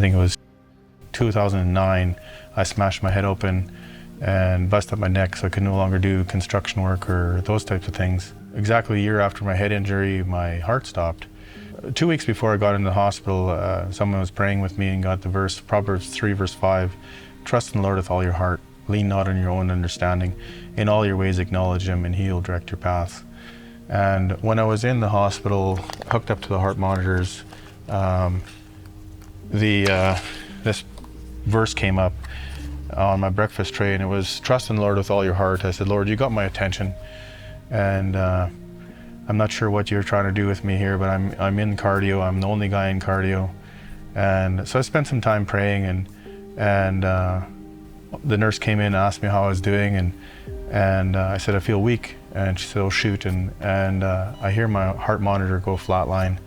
think it was 2009, I smashed my head open and busted up my neck, so I could no longer do construction work or those types of things. Exactly a year after my head injury, my heart stopped. 2 weeks before I got into the hospital, someone was praying with me and got the verse, Proverbs 3 verse 5, trust in the Lord with all your heart, lean not on your own understanding, in all your ways acknowledge him and he will direct your paths. And when I was in the hospital, hooked up to the heart monitors, this verse came up on my breakfast tray, and it was trust in the Lord with all your heart. I said, Lord, you got my attention, and I'm not sure what you're trying to do with me here, but I'm in cardio. I'm the only guy in cardio. And so I spent some time praying, and the nurse came in and asked me how I was doing, and I said, I feel weak. And she said, oh shoot, and I hear my heart monitor go flatline.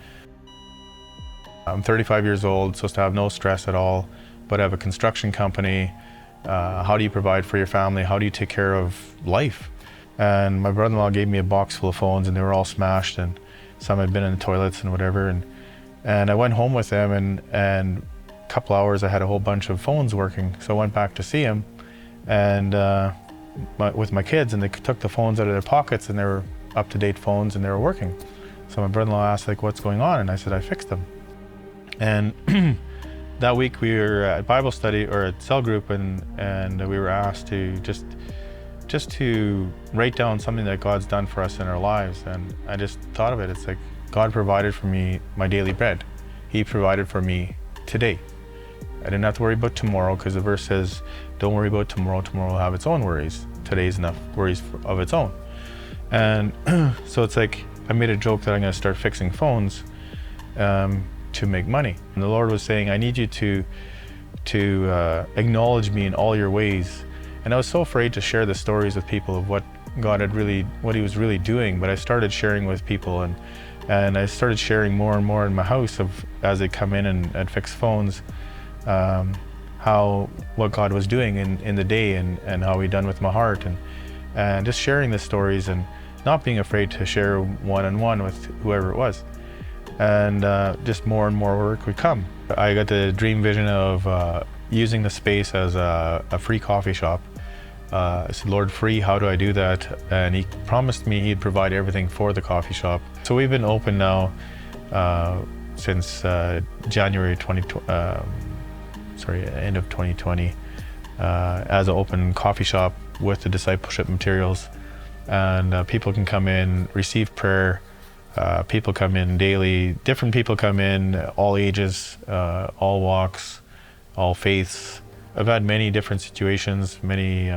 I'm 35 years old, supposed to have no stress at all, but I have a construction company. How do you provide for your family? How do you take care of life? And my brother-in-law gave me a box full of phones, and they were all smashed, and some had been in the toilets and whatever. And I went home with them, and a couple hours I had a whole bunch of phones working. So I went back to see him, and with my kids, and they took the phones out of their pockets, and they were up-to-date phones, and they were working. So my brother-in-law asked, like, what's going on? And I said, I fixed them. And that week we were at Bible study or at cell group, and we were asked to just to write down something that God's done for us in our lives. And I just thought of it. It's like God provided for me my daily bread. He provided for me today. I didn't have to worry about tomorrow, because the verse says, don't worry about tomorrow. Tomorrow will have its own worries. Today's enough worries of its own. And so it's like I made a joke that I'm going to start fixing phones to make money. And the Lord was saying, I need you to acknowledge me in all your ways. And I was so afraid to share the stories with people of what God had what he was really doing. But I started sharing with people, and I started sharing more and more in my house as they come in and fix phones, what God was doing in the day, and how he done with my heart, and just sharing the stories and not being afraid to share one-on-one with whoever it was. And just more and more work would come. I got the dream vision of using the space as a free coffee shop. I said, Lord, free, how do I do that? And he promised me he'd provide everything for the coffee shop. So we've been open now since January end of 2020, as an open coffee shop with the discipleship materials. And people can come in, receive prayer. People come in daily. Different people come in, all ages, all walks, all faiths. I've had many different situations, many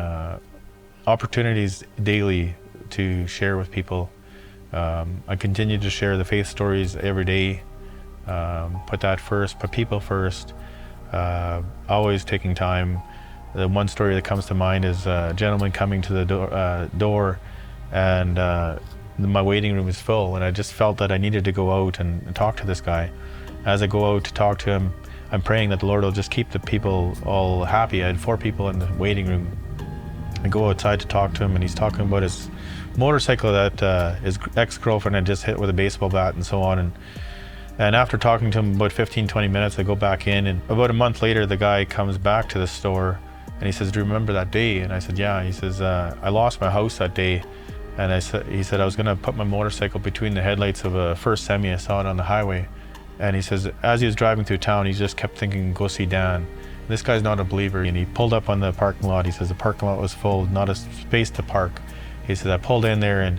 opportunities daily to share with people. I continue to share the faith stories every day. Put that first, put people first. Always taking time. The one story that comes to mind is a gentleman coming to the door, and my waiting room is full, and I just felt that I needed to go out and talk to this guy. As I go out to talk to him, I'm praying that the Lord will just keep the people all happy. I had 4 people in the waiting room. I go outside to talk to him, and he's talking about his motorcycle that his ex-girlfriend had just hit with a baseball bat and so on. And after talking to him about 15-20 minutes, I go back in, and about a month later, the guy comes back to the store, and he says, do you remember that day? And I said, yeah. He says, I lost my house that day. And he said, I was gonna put my motorcycle between the headlights of a first semi. I saw it on the highway. And he says, as he was driving through town, he just kept thinking, go see Dan. This guy's not a believer. And he pulled up on the parking lot. He says, the parking lot was full, not a space to park. He said, I pulled in there, and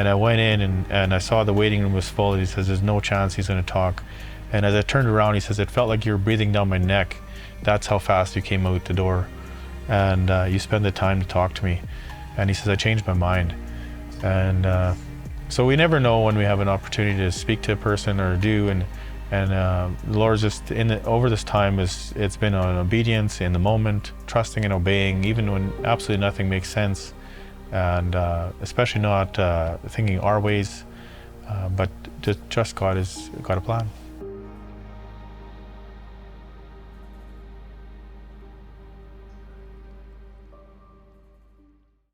I went in, and I saw the waiting room was full. And he says, there's no chance he's gonna talk. And as I turned around, he says, it felt like you were breathing down my neck. That's how fast you came out the door. And you spent the time to talk to me. And he says, I changed my mind. And so we never know when we have an opportunity to speak to a person or do, and the Lord's just over this time it's been on obedience in the moment, trusting and obeying, even when absolutely nothing makes sense, and especially not thinking our ways, but just trust God has got a plan.